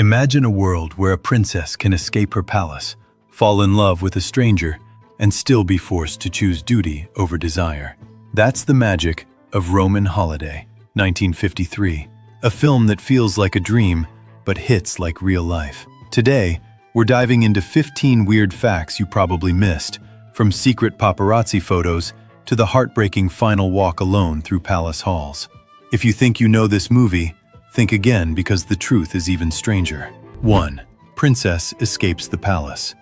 Imagine a world where a princess can escape her palace, fall in love with a stranger, and still be forced to choose duty over desire. That's the magic of Roman Holiday, 1953, a film that feels like a dream but hits like real life. Today, we're diving into 15 weird facts you probably missed, from secret paparazzi photos to the heartbreaking final walk alone through palace halls. If you think you know this movie, think again because the truth is even stranger. 1. Princess escapes the palace.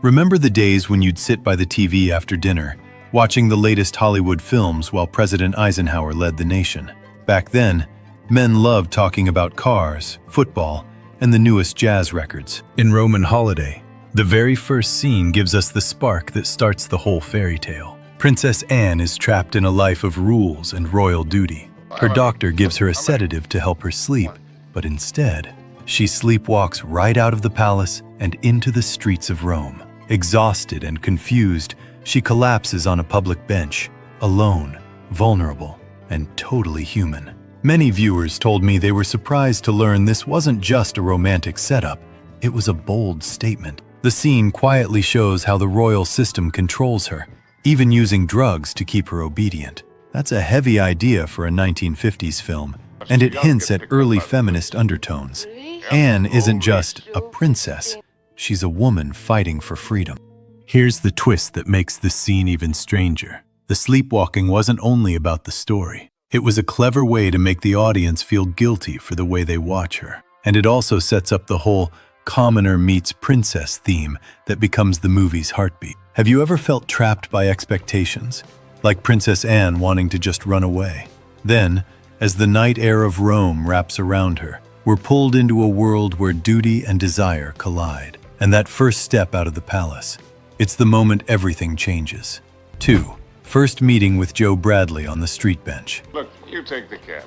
Remember the days when you'd sit by the TV after dinner, watching the latest Hollywood films while President Eisenhower led the nation? Back then, men loved talking about cars, football, and the newest jazz records. In Roman Holiday, the very first scene gives us the spark that starts the whole fairy tale. Princess Anne is trapped in a life of rules and royal duty. Her doctor gives her a sedative to help her sleep, but instead, she sleepwalks right out of the palace and into the streets of Rome. Exhausted and confused, she collapses on a public bench, alone, vulnerable, and totally human. Many viewers told me they were surprised to learn this wasn't just a romantic setup, it was a bold statement. The scene quietly shows how the royal system controls her, even using drugs to keep her obedient. That's a heavy idea for a 1950s film, and it hints at early feminist undertones. Anne isn't just a princess, she's a woman fighting for freedom. Here's the twist that makes this scene even stranger. The sleepwalking wasn't only about the story. It was a clever way to make the audience feel guilty for the way they watch her. And it also sets up the whole commoner meets princess theme that becomes the movie's heartbeat. Have you ever felt trapped by expectations? Like Princess Anne wanting to just run away? Then, as the night air of Rome wraps around her, we're pulled into a world where duty and desire collide. And that first step out of the palace, it's the moment everything changes. 2. First meeting with Joe Bradley on the street bench. Look, you take the cab.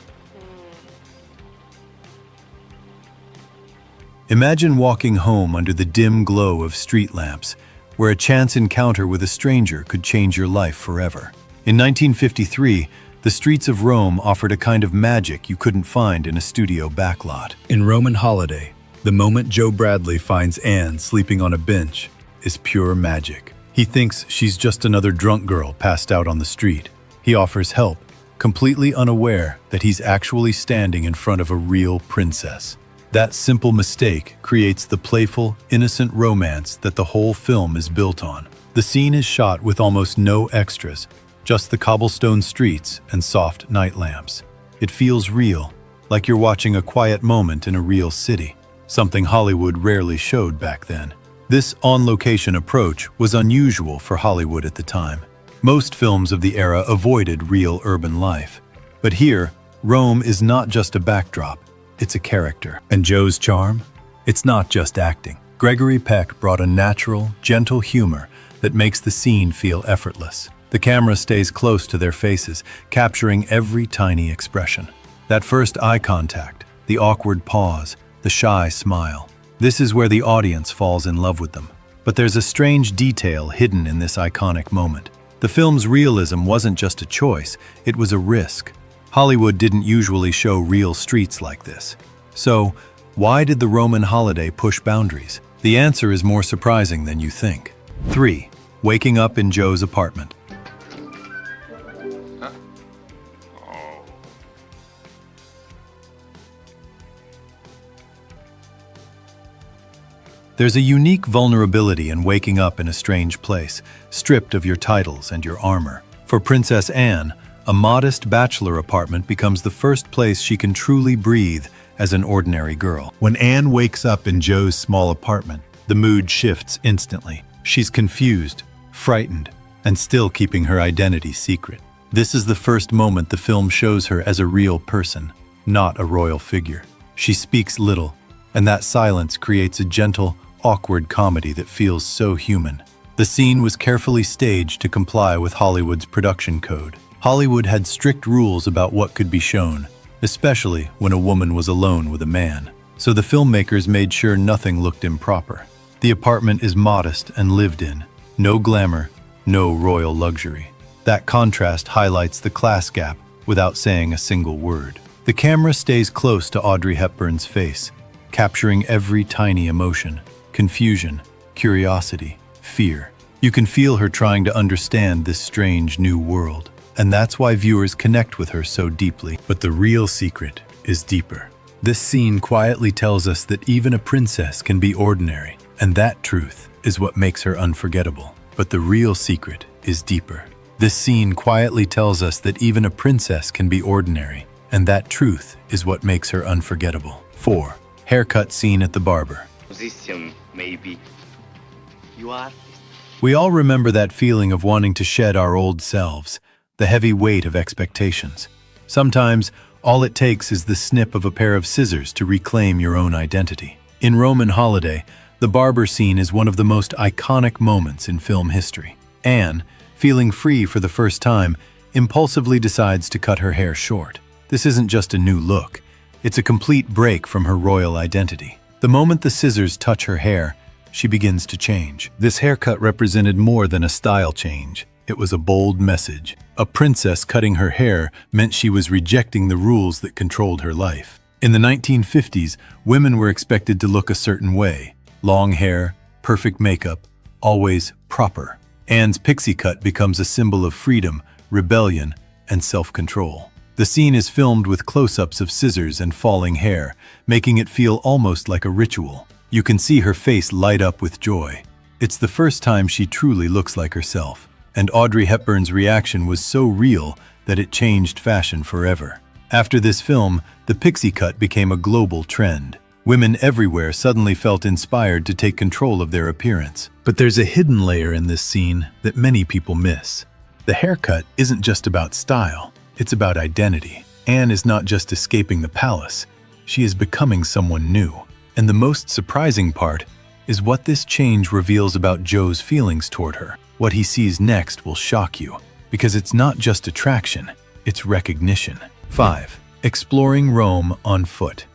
Imagine walking home under the dim glow of street lamps, where a chance encounter with a stranger could change your life forever. In 1953, the streets of Rome offered a kind of magic you couldn't find in a studio backlot. In Roman Holiday, the moment Joe Bradley finds Anne sleeping on a bench is pure magic. He thinks she's just another drunk girl passed out on the street. He offers help, completely unaware that he's actually standing in front of a real princess. That simple mistake creates the playful, innocent romance that the whole film is built on. The scene is shot with almost no extras, just the cobblestone streets and soft night lamps. It feels real, like you're watching a quiet moment in a real city, something Hollywood rarely showed back then. This on-location approach was unusual for Hollywood at the time. Most films of the era avoided real urban life. But here, Rome is not just a backdrop, it's a character. And Joe's charm? It's not just acting. Gregory Peck brought a natural, gentle humor that makes the scene feel effortless. The camera stays close to their faces, capturing every tiny expression. That first eye contact, the awkward pause, the shy smile. This is where the audience falls in love with them. But there's a strange detail hidden in this iconic moment. The film's realism wasn't just a choice, it was a risk. Hollywood didn't usually show real streets like this. So, why did the Roman Holiday push boundaries? The answer is more surprising than you think. 3. Waking up in Joe's apartment. There's a unique vulnerability in waking up in a strange place, stripped of your titles and your armor. For Princess Anne, a modest bachelor apartment becomes the first place she can truly breathe as an ordinary girl. When Anne wakes up in Joe's small apartment, the mood shifts instantly. She's confused, frightened, and still keeping her identity secret. This is the first moment the film shows her as a real person, not a royal figure. She speaks little, and that silence creates a gentle, awkward comedy that feels so human. The scene was carefully staged to comply with Hollywood's production code. Hollywood had strict rules about what could be shown, especially when a woman was alone with a man. So the filmmakers made sure nothing looked improper. The apartment is modest and lived in. No glamour, no royal luxury. That contrast highlights the class gap without saying a single word. The camera stays close to Audrey Hepburn's face, capturing every tiny emotion: confusion, curiosity, fear. You can feel her trying to understand this strange new world, and that's why viewers connect with her so deeply. But the real secret is deeper. This scene quietly tells us that even a princess can be ordinary, and that truth is what makes her unforgettable. But the real secret is deeper. This scene quietly tells us that even a princess can be ordinary, and that truth is what makes her unforgettable. 4. Haircut scene at the barber. Position, maybe. You are. We all remember that feeling of wanting to shed our old selves, the heavy weight of expectations. Sometimes, all it takes is the snip of a pair of scissors to reclaim your own identity. In Roman Holiday, the barber scene is one of the most iconic moments in film history. Anne, feeling free for the first time, impulsively decides to cut her hair short. This isn't just a new look. It's a complete break from her royal identity. The moment the scissors touch her hair, she begins to change. This haircut represented more than a style change. It was a bold message. A princess cutting her hair meant she was rejecting the rules that controlled her life. In the 1950s, women were expected to look a certain way. Long hair, perfect makeup, always proper. Anne's pixie cut becomes a symbol of freedom, rebellion, and self-control. The scene is filmed with close-ups of scissors and falling hair, making it feel almost like a ritual. You can see her face light up with joy. It's the first time she truly looks like herself, and Audrey Hepburn's reaction was so real that it changed fashion forever. After this film, the pixie cut became a global trend. Women everywhere suddenly felt inspired to take control of their appearance. But there's a hidden layer in this scene that many people miss. The haircut isn't just about style, it's about identity. Anne is not just escaping the palace, she is becoming someone new. And the most surprising part is what this change reveals about Joe's feelings toward her. What he sees next will shock you, because it's not just attraction, it's recognition. 5. Exploring Rome on foot.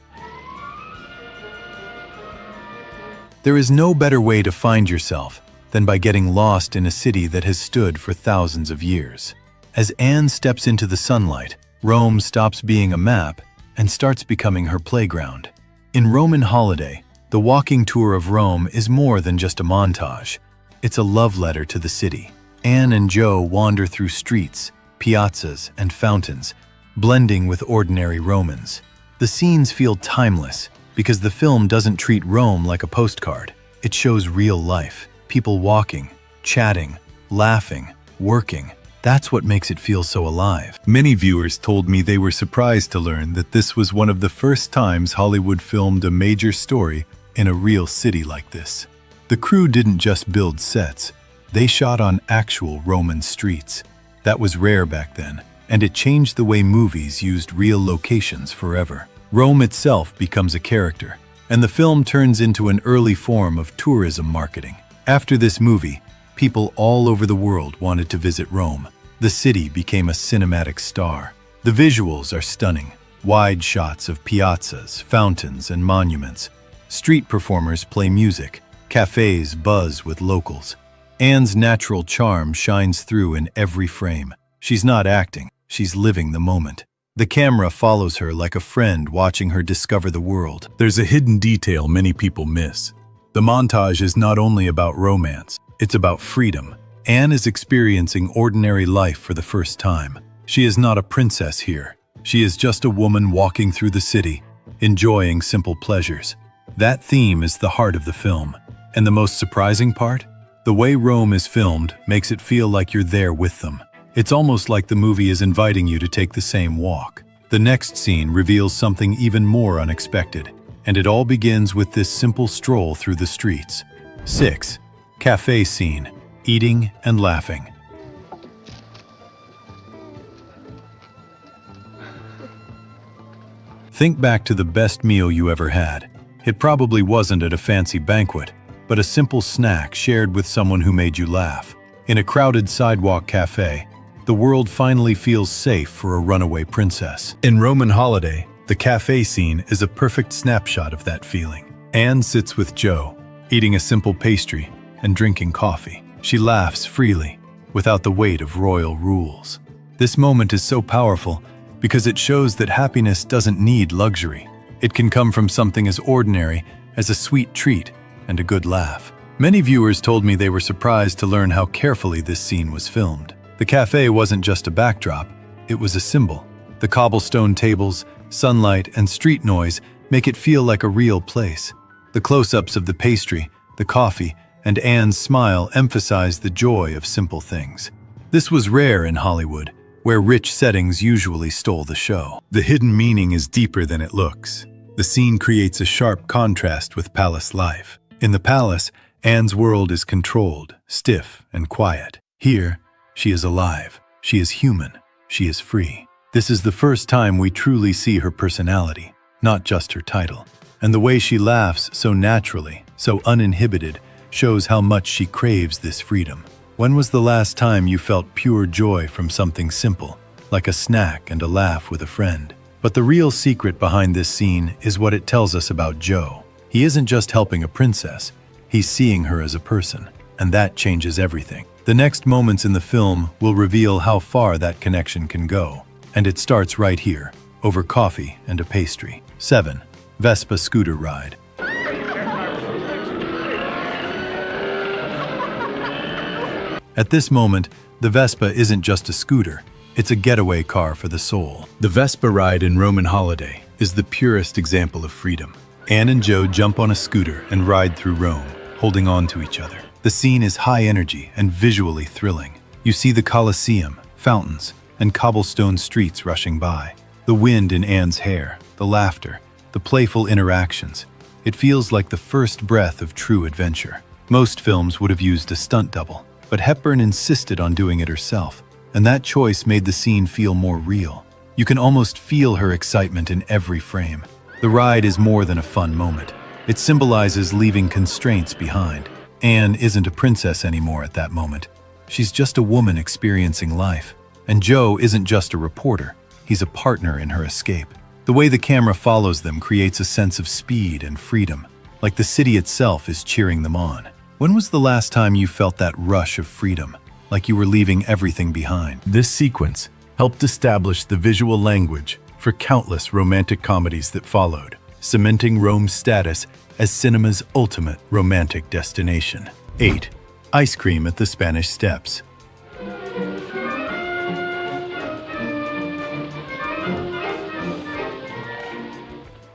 There is no better way to find yourself than by getting lost in a city that has stood for thousands of years. As Anne steps into the sunlight, Rome stops being a map and starts becoming her playground. In Roman Holiday, the walking tour of Rome is more than just a montage. It's a love letter to the city. Anne and Joe wander through streets, piazzas, and fountains, blending with ordinary Romans. The scenes feel timeless because the film doesn't treat Rome like a postcard. It shows real life, people walking, chatting, laughing, working. That's what makes it feel so alive. Many viewers told me they were surprised to learn that this was one of the first times Hollywood filmed a major story in a real city like this. The crew didn't just build sets, they shot on actual Roman streets. That was rare back then, and it changed the way movies used real locations forever. Rome itself becomes a character, and the film turns into an early form of tourism marketing. After this movie, people all over the world wanted to visit Rome. The city became a cinematic star. The visuals are stunning. Wide shots of piazzas, fountains, and monuments. Street performers play music. Cafes buzz with locals. Anne's natural charm shines through in every frame. She's not acting, she's living the moment. The camera follows her like a friend watching her discover the world. There's a hidden detail many people miss. The montage is not only about romance, it's about freedom. Anne is experiencing ordinary life for the first time. She is not a princess here. She is just a woman walking through the city, enjoying simple pleasures. That theme is the heart of the film. And the most surprising part? The way Rome is filmed makes it feel like you're there with them. It's almost like the movie is inviting you to take the same walk. The next scene reveals something even more unexpected, and it all begins with this simple stroll through the streets. 6. Café scene. Eating and laughing. Think back to the best meal you ever had. It probably wasn't at a fancy banquet, but a simple snack shared with someone who made you laugh. In a crowded sidewalk cafe, the world finally feels safe for a runaway princess. In Roman Holiday, the cafe scene is a perfect snapshot of that feeling. Anne sits with Joe, eating a simple pastry and drinking coffee. She laughs freely, without the weight of royal rules. This moment is so powerful because it shows that happiness doesn't need luxury. It can come from something as ordinary as a sweet treat and a good laugh. Many viewers told me they were surprised to learn how carefully this scene was filmed. The cafe wasn't just a backdrop, it was a symbol. The cobblestone tables, sunlight, and street noise make it feel like a real place. The close-ups of the pastry, the coffee, and Anne's smile emphasize the joy of simple things. This was rare in Hollywood, where rich settings usually stole the show. The hidden meaning is deeper than it looks. The scene creates a sharp contrast with palace life. In the palace, Anne's world is controlled, stiff, and quiet. Here, she is alive. She is human. She is free. This is the first time we truly see her personality, not just her title. And the way she laughs so naturally, so uninhibited, shows how much she craves this freedom. When was the last time you felt pure joy from something simple, like a snack and a laugh with a friend? But the real secret behind this scene is what it tells us about Joe. He isn't just helping a princess, he's seeing her as a person, and that changes everything. The next moments in the film will reveal how far that connection can go, and it starts right here, over coffee and a pastry. 7. Vespa scooter ride. At this moment, the Vespa isn't just a scooter, it's a getaway car for the soul. The Vespa ride in Roman Holiday is the purest example of freedom. Anne and Joe jump on a scooter and ride through Rome, holding on to each other. The scene is high energy and visually thrilling. You see the Colosseum, fountains, and cobblestone streets rushing by. The wind in Anne's hair, the laughter, the playful interactions. It feels like the first breath of true adventure. Most films would have used a stunt double, but Hepburn insisted on doing it herself, and that choice made the scene feel more real. You can almost feel her excitement in every frame. The ride is more than a fun moment. It symbolizes leaving constraints behind. Anne isn't a princess anymore at that moment. She's just a woman experiencing life. And Joe isn't just a reporter. He's a partner in her escape. The way the camera follows them creates a sense of speed and freedom, like the city itself is cheering them on. When was the last time you felt that rush of freedom, like you were leaving everything behind? This sequence helped establish the visual language for countless romantic comedies that followed, cementing Rome's status as cinema's ultimate romantic destination. 8. Ice cream at the Spanish Steps.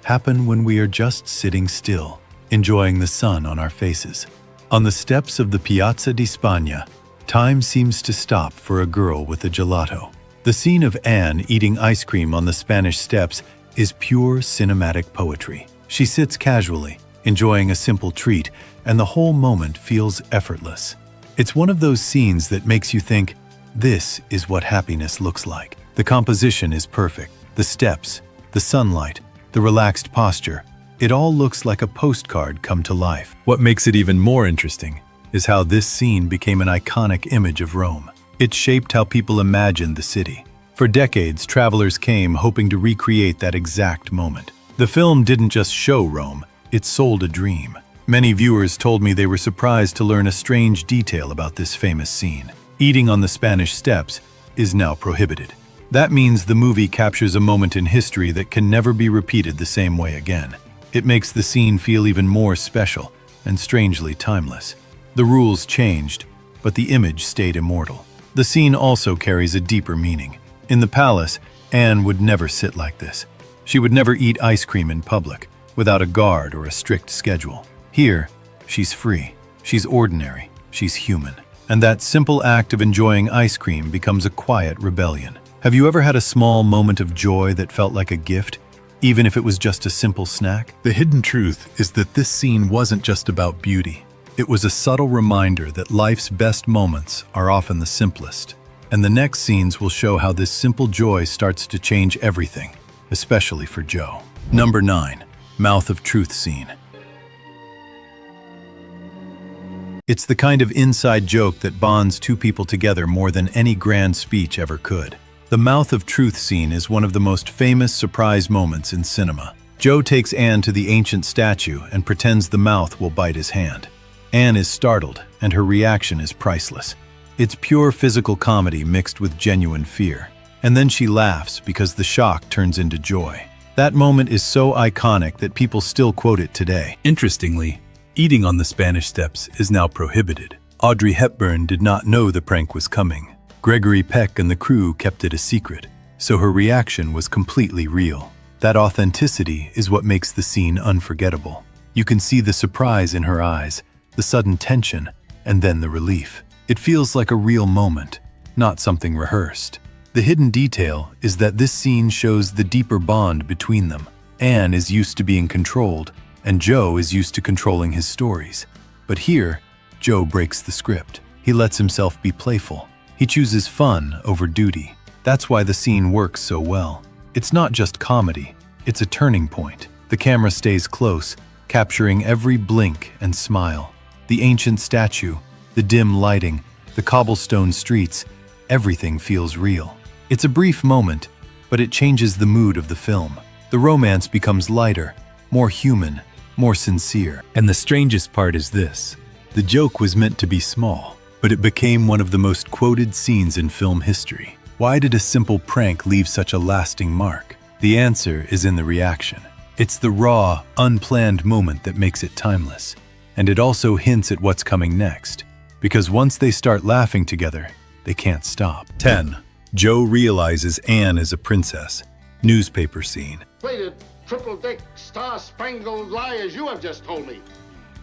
Happen when we are just sitting still, enjoying the sun on our faces. On the steps of the Piazza di Spagna, time seems to stop for a girl with a gelato. The scene of Anne eating ice cream on the Spanish Steps is pure cinematic poetry. She sits casually, enjoying a simple treat, and the whole moment feels effortless. It's one of those scenes that makes you think, this is what happiness looks like. The composition is perfect. The steps, the sunlight, the relaxed posture, it all looks like a postcard come to life. What makes it even more interesting is how this scene became an iconic image of Rome. It shaped how people imagined the city. For decades, travelers came hoping to recreate that exact moment. The film didn't just show Rome, it sold a dream. Many viewers told me they were surprised to learn a strange detail about this famous scene. Eating on the Spanish Steps is now prohibited. That means the movie captures a moment in history that can never be repeated the same way again. It makes the scene feel even more special and strangely timeless. The rules changed, but the image stayed immortal. The scene also carries a deeper meaning. In the palace, Anne would never sit like this. She would never eat ice cream in public, without a guard or a strict schedule. Here, she's free, she's ordinary, she's human. And that simple act of enjoying ice cream becomes a quiet rebellion. Have you ever had a small moment of joy that felt like a gift, even if it was just a simple snack? The hidden truth is that this scene wasn't just about beauty. It was a subtle reminder that life's best moments are often the simplest. And the next scenes will show how this simple joy starts to change everything, especially for Joe. Number 9. Mouth of Truth scene. It's the kind of inside joke that bonds two people together more than any grand speech ever could. The Mouth of Truth scene is one of the most famous surprise moments in cinema. Joe takes Anne to the ancient statue and pretends the mouth will bite his hand. Anne is startled, and her reaction is priceless. It's pure physical comedy mixed with genuine fear. And then she laughs because the shock turns into joy. That moment is so iconic that people still quote it today. Interestingly, eating on the Spanish Steps is now prohibited. Audrey Hepburn did not know the prank was coming. Gregory Peck and the crew kept it a secret, so her reaction was completely real. That authenticity is what makes the scene unforgettable. You can see the surprise in her eyes, the sudden tension, and then the relief. It feels like a real moment, not something rehearsed. The hidden detail is that this scene shows the deeper bond between them. Anne is used to being controlled, and Joe is used to controlling his stories. But here, Joe breaks the script. He lets himself be playful. He chooses fun over duty. That's why the scene works so well. It's not just comedy, it's a turning point. The camera stays close, capturing every blink and smile. The ancient statue, the dim lighting, the cobblestone streets, everything feels real. It's a brief moment, but it changes the mood of the film. The romance becomes lighter, more human, more sincere. And the strangest part is this. The joke was meant to be small, but it became one of the most quoted scenes in film history. Why did a simple prank leave such a lasting mark? The answer is in the reaction. It's the raw, unplanned moment that makes it timeless. And it also hints at what's coming next. Because once they start laughing together, they can't stop. 10. Joe realizes Anne is a princess. Newspaper scene. Plated, triple-deck, star-spangled lie as you have just told me.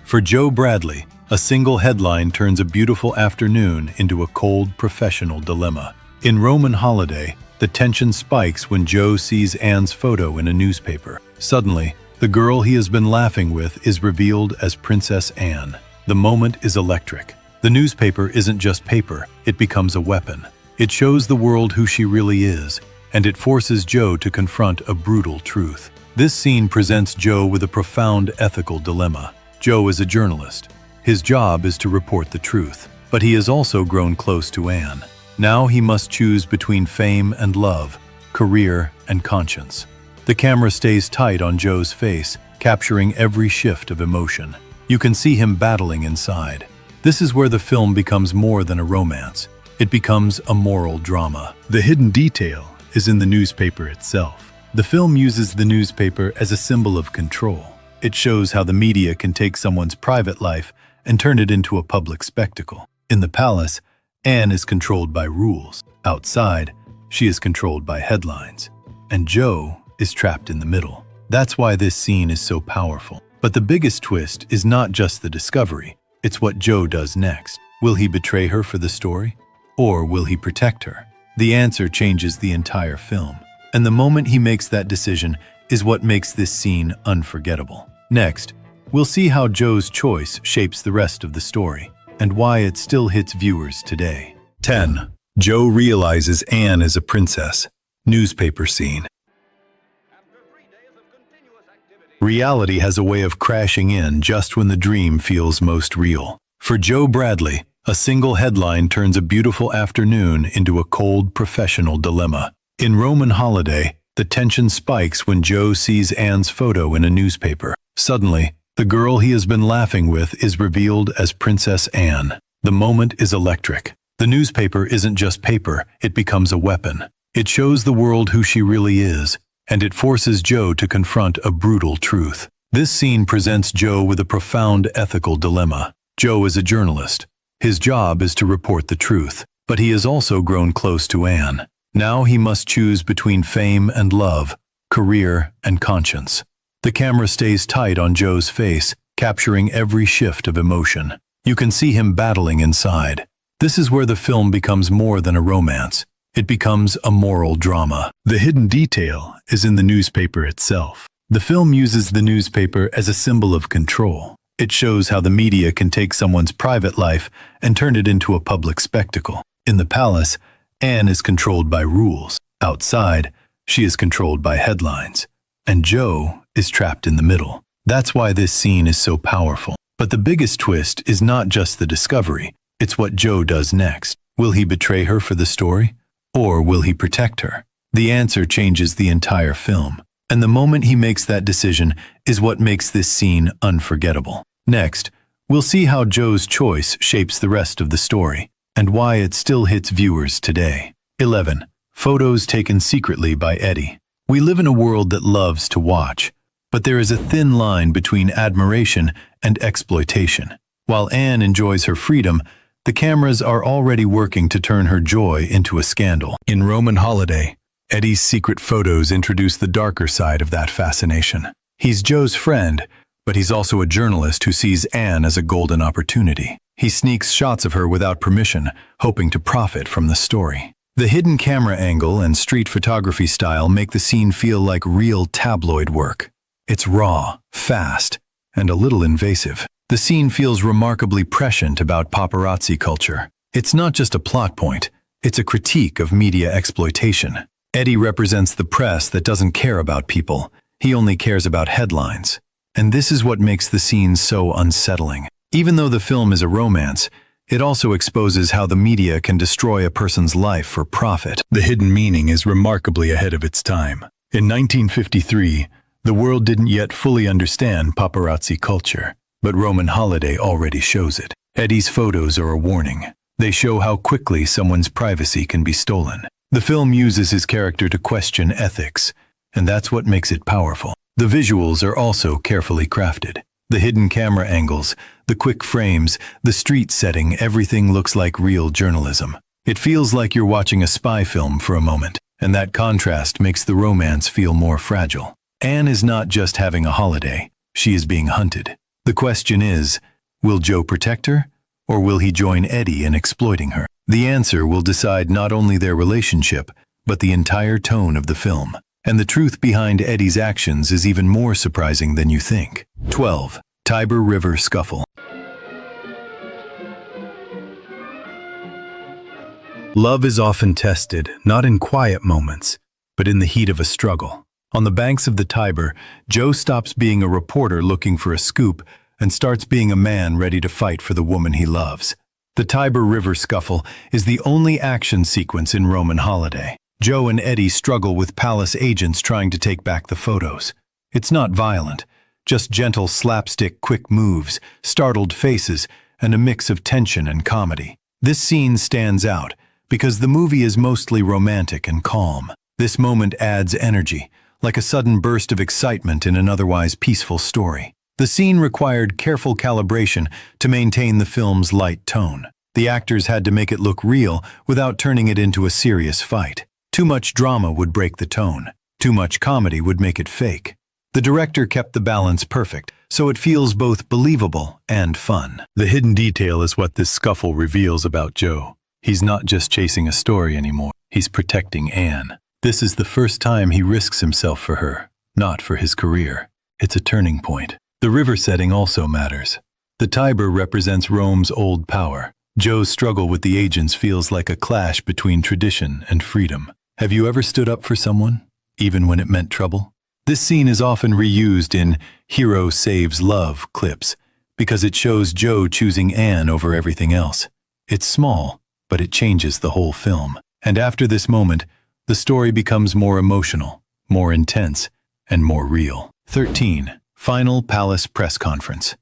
For Joe Bradley, a single headline turns a beautiful afternoon into a cold professional dilemma. In Roman Holiday, the tension spikes when Joe sees Anne's photo in a newspaper. Suddenly, the girl he has been laughing with is revealed as Princess Anne. The moment is electric. The newspaper isn't just paper, it becomes a weapon. It shows the world who she really is, and it forces Joe to confront a brutal truth. This scene presents Joe with a profound ethical dilemma. Joe is a journalist. His job is to report the truth, but he has also grown close to Anne. Now he must choose between fame and love, career and conscience. The camera stays tight on Joe's face, capturing every shift of emotion. You can see him battling inside. This is where the film becomes more than a romance. It becomes a moral drama. The hidden detail is in the newspaper itself. The film uses the newspaper as a symbol of control. It shows how the media can take someone's private life and turn it into a public spectacle. In the palace, Anne is controlled by rules. Outside, she is controlled by headlines. And Joe is trapped in the middle. That's why this scene is so powerful. But the biggest twist is not just the discovery, it's what Joe does next. Will he betray her for the story? Or will he protect her? The answer changes the entire film. And the moment he makes that decision is what makes this scene unforgettable. Next, we'll see how Joe's choice shapes the rest of the story, and why it still hits viewers today. 10. Joe realizes Anne is a princess. Newspaper scene. Reality has a way of crashing in just when the dream feels most real. For Joe Bradley, a single headline turns a beautiful afternoon into a cold professional dilemma. In Roman Holiday, the tension spikes when Joe sees Anne's photo in a newspaper. Suddenly, the girl he has been laughing with is revealed as Princess Anne. The moment is electric. The newspaper isn't just paper, it becomes a weapon. It shows the world who she really is, and it forces Joe to confront a brutal truth. This scene presents Joe with a profound ethical dilemma. Joe is a journalist. His job is to report the truth, but he has also grown close to Anne. Now he must choose between fame and love, career and conscience. The camera stays tight on Joe's face, capturing every shift of emotion. You can see him battling inside. This is where the film becomes more than a romance. It becomes a moral drama. The hidden detail is in the newspaper itself. The film uses the newspaper as a symbol of control. It shows how the media can take someone's private life and turn it into a public spectacle. In the palace, Anne is controlled by rules. Outside, she is controlled by headlines. And Joe is trapped in the middle. That's why this scene is so powerful. But the biggest twist is not just the discovery, it's what Joe does next. Will he betray her for the story? Or will he protect her? The answer changes the entire film. And the moment he makes that decision is what makes this scene unforgettable. Next, we'll see how Joe's choice shapes the rest of the story, and why it still hits viewers today. 11. Photos taken secretly by Eddie. We live in a world that loves to watch, but there is a thin line between admiration and exploitation. While Anne enjoys her freedom, the cameras are already working to turn her joy into a scandal. In Roman Holiday, Eddie's secret photos introduce the darker side of that fascination. He's Joe's friend, but he's also a journalist who sees Anne as a golden opportunity. He sneaks shots of her without permission, hoping to profit from the story. The hidden camera angle and street photography style make the scene feel like real tabloid work. It's raw, fast, and a little invasive. The scene feels remarkably prescient about paparazzi culture. It's not just a plot point, it's a critique of media exploitation. Eddie represents the press that doesn't care about people. He only cares about headlines. And this is what makes the scene so unsettling. Even though the film is a romance, it also exposes how the media can destroy a person's life for profit. The hidden meaning is remarkably ahead of its time. In 1953, the world didn't yet fully understand paparazzi culture, but Roman Holiday already shows it. Eddie's photos are a warning. They show how quickly someone's privacy can be stolen. The film uses his character to question ethics, and that's what makes it powerful. The visuals are also carefully crafted. The hidden camera angles, the quick frames, the street setting, everything looks like real journalism. It feels like you're watching a spy film for a moment, and that contrast makes the romance feel more fragile. Anne is not just having a holiday, she is being hunted. The question is, will Joe protect her, or will he join Eddie in exploiting her? The answer will decide not only their relationship, but the entire tone of the film. And the truth behind Eddie's actions is even more surprising than you think. 12. Tiber River Scuffle. Love is often tested, not in quiet moments, but in the heat of a struggle. On the banks of the Tiber, Joe stops being a reporter looking for a scoop and starts being a man ready to fight for the woman he loves. The Tiber River Scuffle is the only action sequence in Roman Holiday. Joe and Eddie struggle with palace agents trying to take back the photos. It's not violent, just gentle slapstick quick moves, startled faces, and a mix of tension and comedy. This scene stands out because the movie is mostly romantic and calm. This moment adds energy, like a sudden burst of excitement in an otherwise peaceful story. The scene required careful calibration to maintain the film's light tone. The actors had to make it look real without turning it into a serious fight. Too much drama would break the tone. Too much comedy would make it fake. The director kept the balance perfect, so it feels both believable and fun. The hidden detail is what this scuffle reveals about Joe. He's not just chasing a story anymore. He's protecting Anne. This is the first time he risks himself for her, not for his career. It's a turning point. The river setting also matters. The Tiber represents Rome's old power. Joe's struggle with the agents feels like a clash between tradition and freedom. Have you ever stood up for someone, even when it meant trouble? This scene is often reused in "Hero Saves Love" clips because it shows Joe choosing Anne over everything else. It's small, but it changes the whole film. And after this moment, the story becomes more emotional, more intense, and more real. 13. Final Palace Press Conference.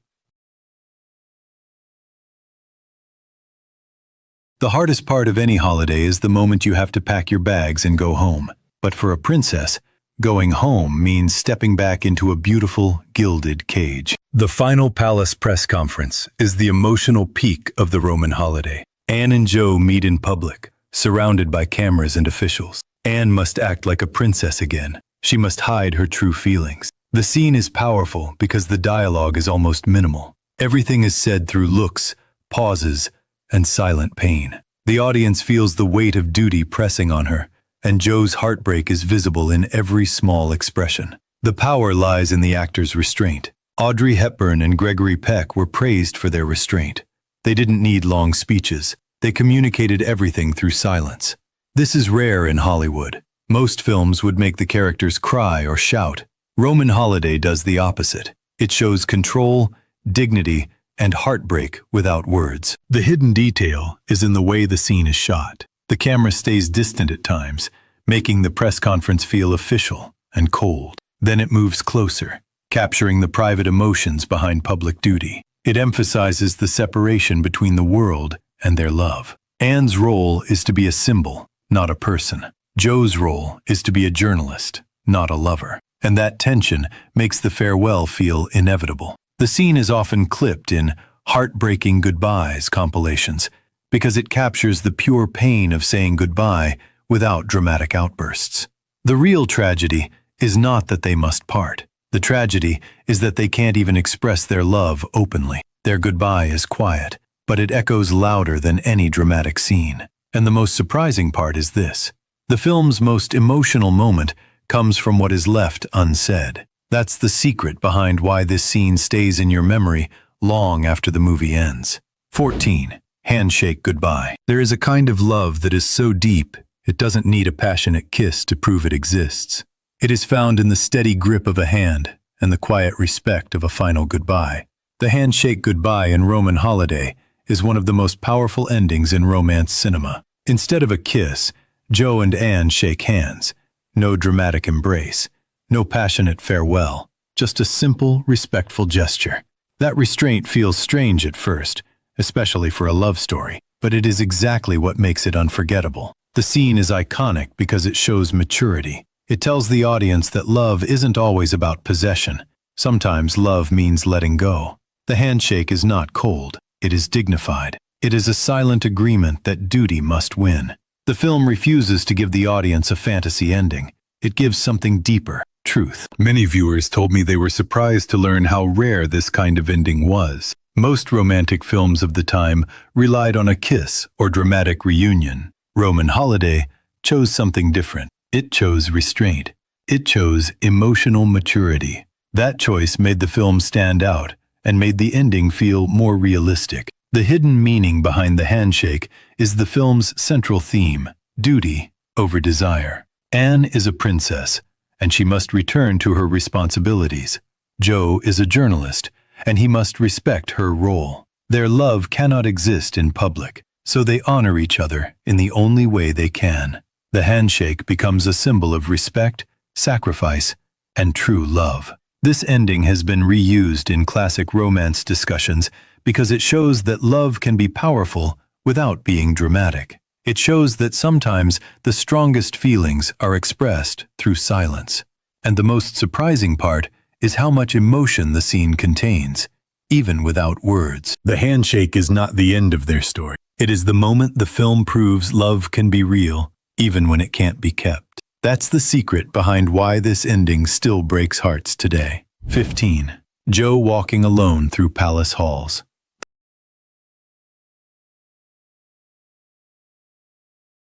The hardest part of any holiday is the moment you have to pack your bags and go home. But for a princess, going home means stepping back into a beautiful, gilded cage. The final palace press conference is the emotional peak of the Roman holiday. Anne and Joe meet in public, surrounded by cameras and officials. Anne must act like a princess again. She must hide her true feelings. The scene is powerful because the dialogue is almost minimal. Everything is said through looks, pauses, and silent pain. The audience feels the weight of duty pressing on her, and Joe's heartbreak is visible in every small expression. The power lies in the actor's restraint. Audrey Hepburn and Gregory Peck were praised for their restraint. They didn't need long speeches. They communicated everything through silence. This is rare in Hollywood. Most films would make the characters cry or shout. Roman Holiday does the opposite. It shows control, dignity, and heartbreak without words. The hidden detail is in the way the scene is shot. The camera stays distant at times, making the press conference feel official and cold. Then it moves closer, capturing the private emotions behind public duty. It emphasizes the separation between the world and their love. Anne's role is to be a symbol, not a person. Joe's role is to be a journalist, not a lover. And that tension makes the farewell feel inevitable. The scene is often clipped in Heartbreaking Goodbyes compilations because it captures the pure pain of saying goodbye without dramatic outbursts. The real tragedy is not that they must part. The tragedy is that they can't even express their love openly. Their goodbye is quiet, but it echoes louder than any dramatic scene. And the most surprising part is this. The film's most emotional moment comes from what is left unsaid. That's the secret behind why this scene stays in your memory long after the movie ends. 14. Handshake Goodbye. There is a kind of love that is so deep, it doesn't need a passionate kiss to prove it exists. It is found in the steady grip of a hand and the quiet respect of a final goodbye. The Handshake Goodbye in Roman Holiday is one of the most powerful endings in romance cinema. Instead of a kiss, Joe and Anne shake hands. No dramatic embrace, no passionate farewell, just a simple, respectful gesture. That restraint feels strange at first, especially for a love story, but it is exactly what makes it unforgettable. The scene is iconic because it shows maturity. It tells the audience that love isn't always about possession. Sometimes love means letting go. The handshake is not cold, it is dignified. It is a silent agreement that duty must win. The film refuses to give the audience a fantasy ending. It gives something deeper, truth. Many viewers told me they were surprised to learn how rare this kind of ending was. Most romantic films of the time relied on a kiss or dramatic reunion. Roman Holiday chose something different. It chose restraint. It chose emotional maturity. That choice made the film stand out and made the ending feel more realistic. The hidden meaning behind the handshake is the film's central theme, duty over desire. Anne is a princess, and she must return to her responsibilities. Joe is a journalist, and he must respect her role. Their love cannot exist in public, so they honor each other in the only way they can. The handshake becomes a symbol of respect, sacrifice, and true love. This ending has been reused in classic romance discussions because it shows that love can be powerful without being dramatic. It shows that sometimes the strongest feelings are expressed through silence. And the most surprising part is how much emotion the scene contains, even without words. The handshake is not the end of their story. It is the moment the film proves love can be real, even when it can't be kept. That's the secret behind why this ending still breaks hearts today. 15. Joe walking alone through palace halls.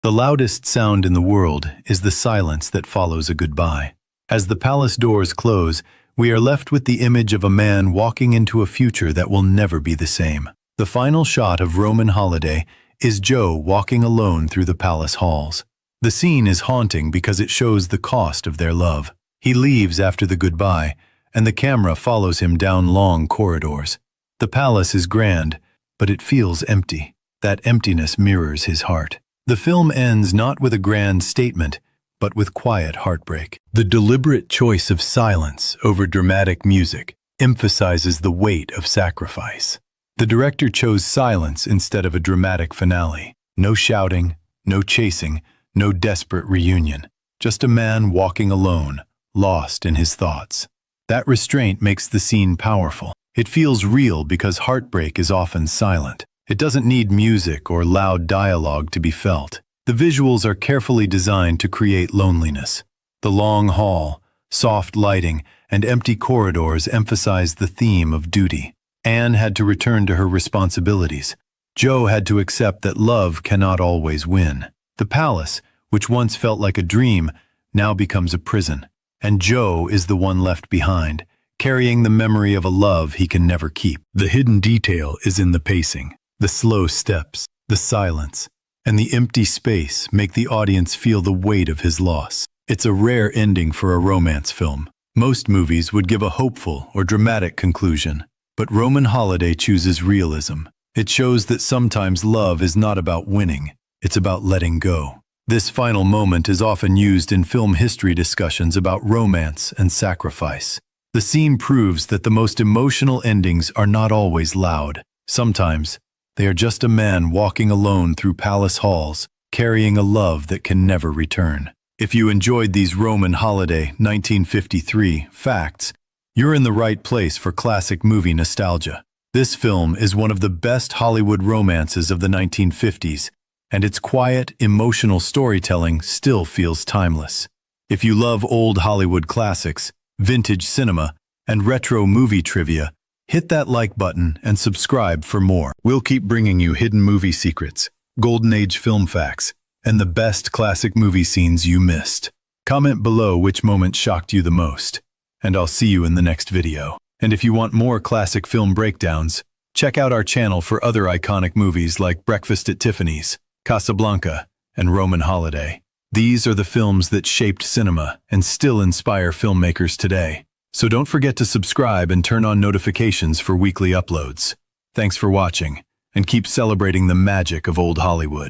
The loudest sound in the world is the silence that follows a goodbye. As the palace doors close, we are left with the image of a man walking into a future that will never be the same. The final shot of Roman Holiday is Joe walking alone through the palace halls. The scene is haunting because it shows the cost of their love. He leaves after the goodbye, and the camera follows him down long corridors. The palace is grand, but it feels empty. That emptiness mirrors his heart. The film ends not with a grand statement, but with quiet heartbreak. The deliberate choice of silence over dramatic music emphasizes the weight of sacrifice. The director chose silence instead of a dramatic finale. No shouting, no chasing, no desperate reunion. Just a man walking alone, lost in his thoughts. That restraint makes the scene powerful. It feels real because heartbreak is often silent. It doesn't need music or loud dialogue to be felt. The visuals are carefully designed to create loneliness. The long hall, soft lighting, and empty corridors emphasize the theme of duty. Anne had to return to her responsibilities. Joe had to accept that love cannot always win. The palace, which once felt like a dream, now becomes a prison. And Joe is the one left behind, carrying the memory of a love he can never keep. The hidden detail is in the pacing. The slow steps, the silence, and the empty space make the audience feel the weight of his loss. It's a rare ending for a romance film. Most movies would give a hopeful or dramatic conclusion, but Roman Holiday chooses realism. It shows that sometimes love is not about winning, it's about letting go. This final moment is often used in film history discussions about romance and sacrifice. The scene proves that the most emotional endings are not always loud. Sometimes, they are just a man walking alone through palace halls, carrying a love that can never return. If you enjoyed these Roman holiday 1953 facts, you're in the right place for classic movie nostalgia. This film is one of the best Hollywood romances of the 1950s, and its quiet, emotional storytelling still feels timeless. If you love old Hollywood classics, vintage cinema, and retro movie trivia, hit that like button and subscribe for more. We'll keep bringing you hidden movie secrets, golden age film facts, and the best classic movie scenes you missed. Comment below which moment shocked you the most, and I'll see you in the next video. And if you want more classic film breakdowns, check out our channel for other iconic movies like Breakfast at Tiffany's, Casablanca, and Roman Holiday. These are the films that shaped cinema and still inspire filmmakers today. So don't forget to subscribe and turn on notifications for weekly uploads. Thanks for watching, and keep celebrating the magic of old Hollywood.